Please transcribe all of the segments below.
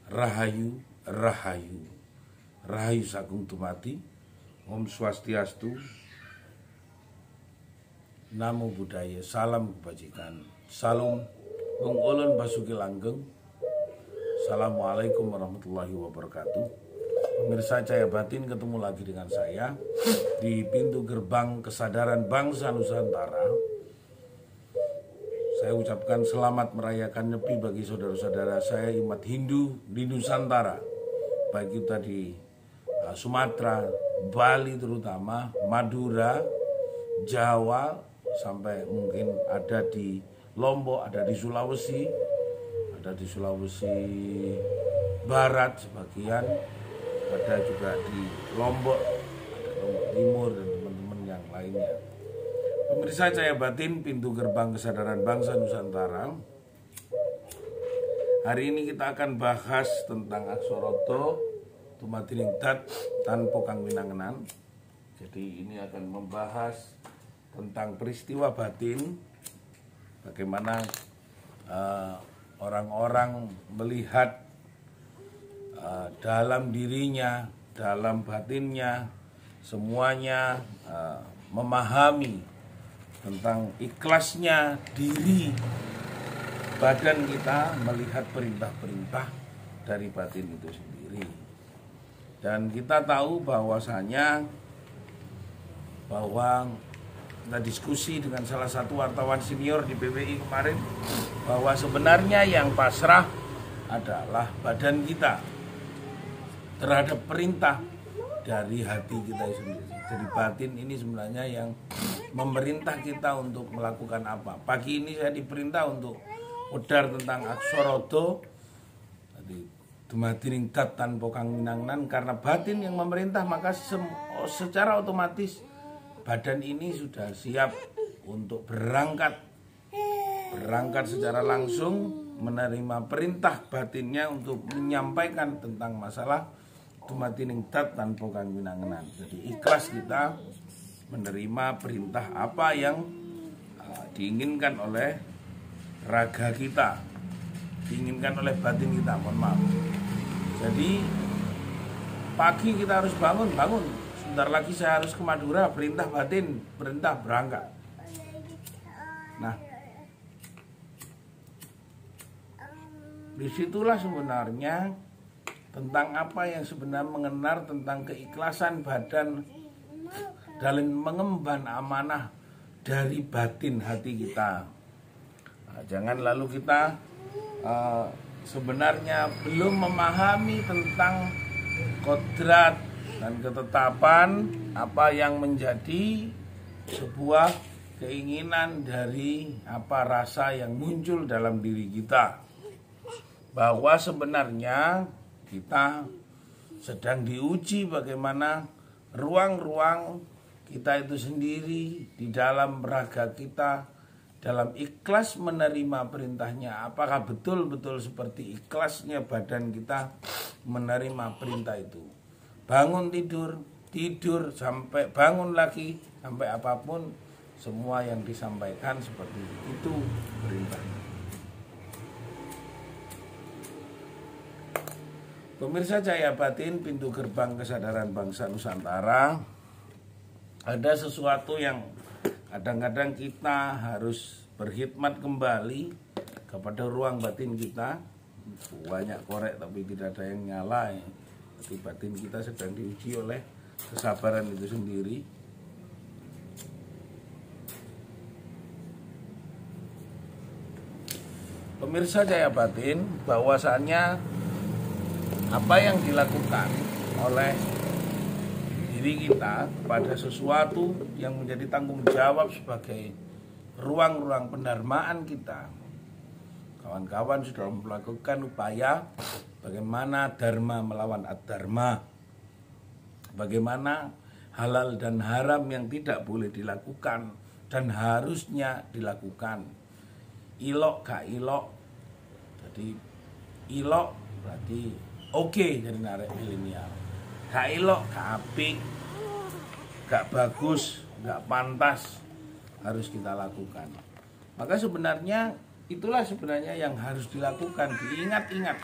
Rahayu, Rahayu, Rahayu Sagung Dumadi, Om Swastiastu, Namo Buddhaya, Salam Kebajikan, Salam Wong Ulun Basuki Langgeng. Assalamualaikum warahmatullahi wabarakatuh. Pemirsa Cahaya Batin, ketemu lagi dengan saya di pintu gerbang kesadaran bangsa Nusantara. Saya ucapkan selamat merayakan Nyepi bagi saudara-saudara saya umat Hindu di Nusantara, baik itu tadi Sumatera, Bali terutama, Madura, Jawa, sampai mungkin ada di Lombok, ada di Sulawesi Barat sebagian, ada juga di Lombok, ada Lombok Timur dan teman-teman yang lainnya. Pemirsa Cahaya Batin, pintu gerbang kesadaran bangsa Nusantara. Hari ini kita akan bahas tentang Aksoroto Tumatining Dat tanpa kang winangenan. Jadi ini akan membahas tentang peristiwa batin, bagaimana orang-orang melihat dalam dirinya, dalam batinnya, semuanya memahami tentang ikhlasnya diri badan kita melihat perintah-perintah dari batin itu sendiri. Dan kita tahu bahwasanya bahwa kita diskusi dengan salah satu wartawan senior di PBI kemarin, bahwa sebenarnya yang pasrah adalah badan kita terhadap perintah dari hati kita sendiri. Jadi batin ini sebenarnya yang memerintah kita untuk melakukan apa. Pagi ini saya diperintah untuk udar tentang Aksoroto Tumatining Dat tanpa kang winangenan, karena batin yang memerintah, maka secara otomatis badan ini sudah siap untuk berangkat secara langsung menerima perintah batinnya untuk menyampaikan tentang masalah Tumatining Dat tanpa kang winangenan. Jadi ikhlas kita menerima perintah apa yang diinginkan oleh raga kita, diinginkan oleh batin kita, mohon maaf. Jadi pagi kita harus bangun. Sebentar lagi saya harus ke Madura, perintah batin, perintah berangkat. Nah, disitulah sebenarnya tentang apa yang sebenarnya mengenal tentang keikhlasan badan dalam mengemban amanah dari batin hati kita. Nah, jangan lalu kita sebenarnya belum memahami tentang kodrat dan ketetapan apa yang menjadi sebuah keinginan dari apa rasa yang muncul dalam diri kita, bahwa sebenarnya kita sedang diuji bagaimana ruang-ruang kita itu sendiri di dalam raga kita, dalam ikhlas menerima perintahnya. Apakah betul-betul seperti ikhlasnya badan kita menerima perintah itu? Bangun tidur sampai bangun lagi, sampai apapun, semua yang disampaikan seperti itu perintahnya. Pemirsa Cahaya Batin, pintu gerbang kesadaran bangsa Nusantara. Ada sesuatu yang kadang-kadang kita harus berkhidmat kembali kepada ruang batin kita. Banyak korek tapi tidak ada yang nyala. Jadi batin kita sedang diuji oleh kesabaran itu sendiri. Pemirsa Cahaya Batin, bahwasannya apa yang dilakukan oleh diri kita pada sesuatu yang menjadi tanggung jawab sebagai ruang-ruang pendharmaan kita. Kawan-kawan sudah melakukan upaya bagaimana dharma melawan adharma, bagaimana halal dan haram yang tidak boleh dilakukan dan harusnya dilakukan. Ilok gak ilok, jadi ilok berarti oke, jadi narik milenial. Gak ilok, gak apik, gak bagus, gak pantas, harus kita lakukan. Maka sebenarnya itulah sebenarnya yang harus dilakukan, diingat-ingat.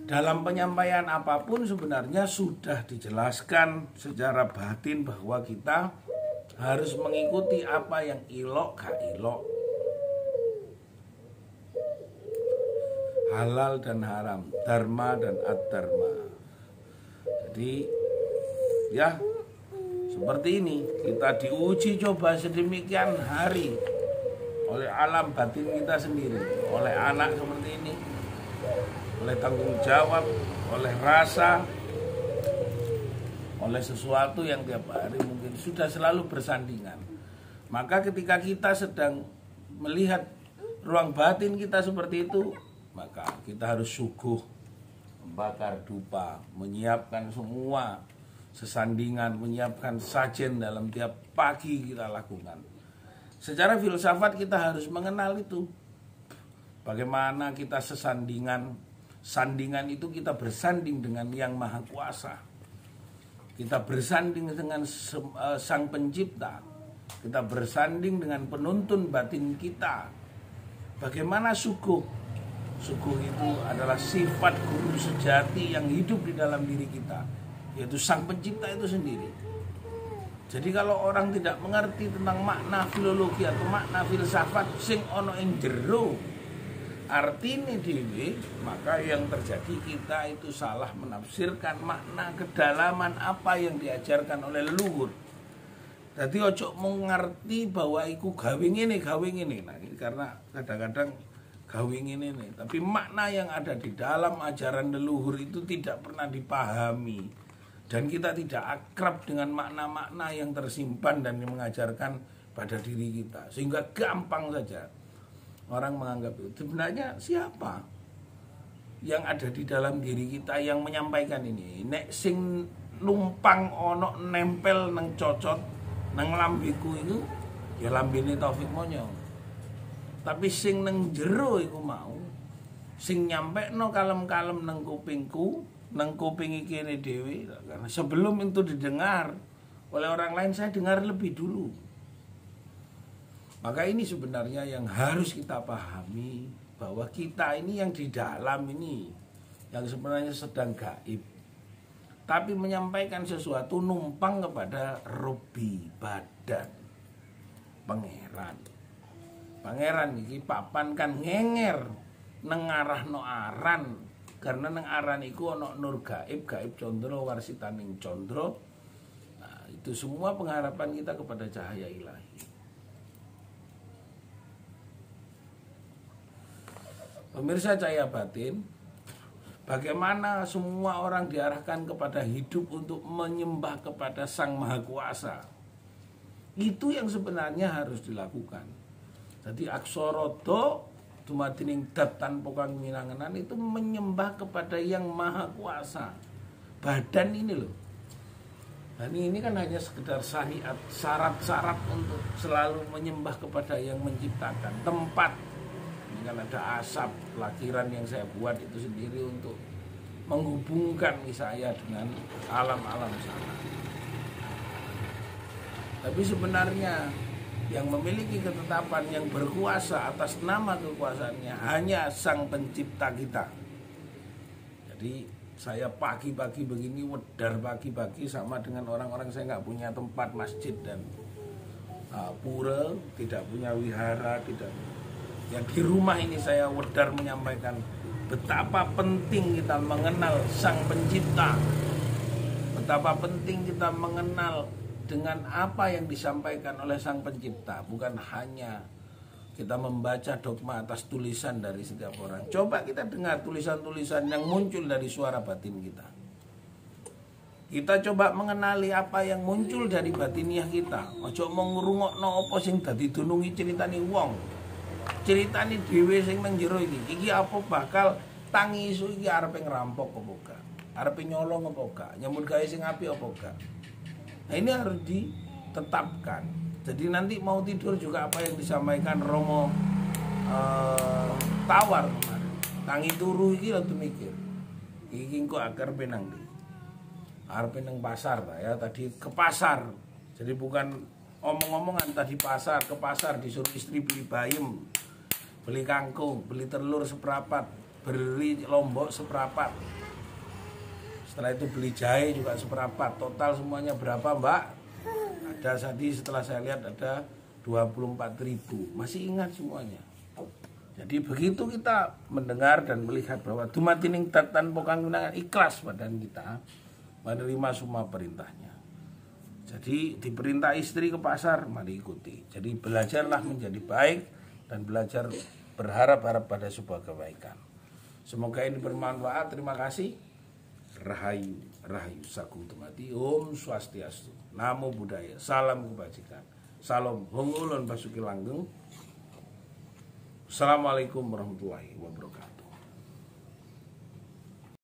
dalam penyampaian apapun sebenarnya sudah dijelaskan secara batin bahwa kita harus mengikuti apa yang ilok gak ilok, halal dan haram, dharma dan adharma. Jadi ya seperti ini, kita diuji coba sedemikian hari oleh alam batin kita sendiri, oleh anak seperti ini, oleh tanggung jawab, oleh rasa, oleh sesuatu yang tiap hari mungkin sudah selalu bersandingan. Maka ketika kita sedang melihat ruang batin kita seperti itu, maka kita harus sungguh membakar dupa, menyiapkan semua sesandingan, menyiapkan sajen dalam tiap pagi kita lakukan. Secara filsafat kita harus mengenal itu. Bagaimana kita sesandingan. Sandingan itu kita bersanding dengan Yang Maha Kuasa. Kita bersanding dengan Sang Pencipta. Kita bersanding dengan penuntun batin kita. Bagaimana suguh? Suguh itu adalah sifat guru sejati yang hidup di dalam diri kita, yaitu Sang Pencipta itu sendiri. Jadi kalau orang tidak mengerti tentang makna filologi atau makna filsafat sing ono ing jero artine dhewe, maka yang terjadi kita itu salah menafsirkan makna kedalaman apa yang diajarkan oleh leluhur. Jadi ojo mengerti bahwa iku gawe ngene. Nah, ini karena kadang-kadang gawe ngene, tapi makna yang ada di dalam ajaran leluhur itu tidak pernah dipahami. Dan kita tidak akrab dengan makna-makna yang tersimpan dan yang mengajarkan pada diri kita. Sehingga gampang saja orang menganggap itu. Sebenarnya siapa yang ada di dalam diri kita yang menyampaikan ini? Nek sing numpang ono nempel nang cocot nang lambiku itu, ya lambene Taufik Monyo. Tapi sing nang jero iku mau, sing nyampekno kalem-kalem nang kupingku, nang kuping kene dhewe, karena sebelum itu didengar oleh orang lain saya dengar lebih dulu. Maka ini sebenarnya yang harus kita pahami, bahwa kita ini yang di dalam ini yang sebenarnya sedang gaib, tapi menyampaikan sesuatu numpang kepada Robi badan pangeran. Pangeran iki papan kan ngenger nengarahno aran. Karena nang aran iku ana nur gaib, gaib condro warsitaning condro. Nah, itu semua pengharapan kita kepada cahaya ilahi. Pemirsa Cahaya Batin, bagaimana semua orang diarahkan kepada hidup untuk menyembah kepada Sang Maha Kuasa. Itu yang sebenarnya harus dilakukan. Jadi aksorodo dumadining dat tanpa kang winangenan itu menyembah kepada Yang Maha Kuasa. Badan ini loh. Dan ini kan hanya sekedar syariat, syarat-syarat untuk selalu menyembah kepada yang menciptakan. Tempat, ini kan ada asap, lakiran yang saya buat itu sendiri untuk menghubungkan saya dengan alam-alam sana. Tapi sebenarnya yang memiliki ketetapan yang berkuasa atas nama kekuasaannya hanya Sang Pencipta kita. Jadi saya pagi-pagi begini, wedar pagi-pagi sama dengan orang-orang saya nggak punya tempat masjid dan pura, tidak punya wihara, tidak. Yang di rumah ini saya wedar menyampaikan betapa penting kita mengenal Sang Pencipta, betapa penting kita mengenal dengan apa yang disampaikan oleh Sang Pencipta, bukan hanya kita membaca dogma atas tulisan dari setiap orang. Coba kita dengar tulisan-tulisan yang muncul dari suara batin kita. Kita coba mengenali apa yang muncul dari batiniah kita. Ojo mau ngrungokno apa sing dadi dunungi ceritane wong. Ceritane dhewe sing nang jero iki. Iki apa bakal tangi isu iki arepe ngerampok apa gak? Arepe nyolong apa gak? Nyambut gawe sing apik apa gak? Nah, ini harus ditetapkan. Jadi nanti mau tidur juga apa yang disampaikan Romo Tawar kemarin. Tangi turu iki lho mikir. Iki kok akar penang di. Arep nang pasar ya, tadi ke pasar. Jadi bukan omong-omongan tadi pasar, ke pasar disuruh istri beli bayam, beli kangkung, beli telur seprapat, beli lombok seperempat. Setelah itu beli jahe juga seperempat. Total semuanya berapa, Mbak? Ada tadi setelah saya lihat ada 24.000. Masih ingat semuanya. Jadi begitu kita mendengar dan melihat bahwa dumatining dat tanpa kanggungan, ikhlas badan kita menerima semua perintahnya. Jadi diperintah istri ke pasar, mari ikuti. Jadi belajarlah menjadi baik dan belajar berharap pada sebuah kebaikan. Semoga ini bermanfaat. Terima kasih. Rahayu, Rahayu Sagung Dumadi. Om Swastiastu. Namo Buddhaya. Salam kebajikan. Salam Hong Ulun Basuki Langgeng. Assalamualaikum warahmatullahi wabarakatuh.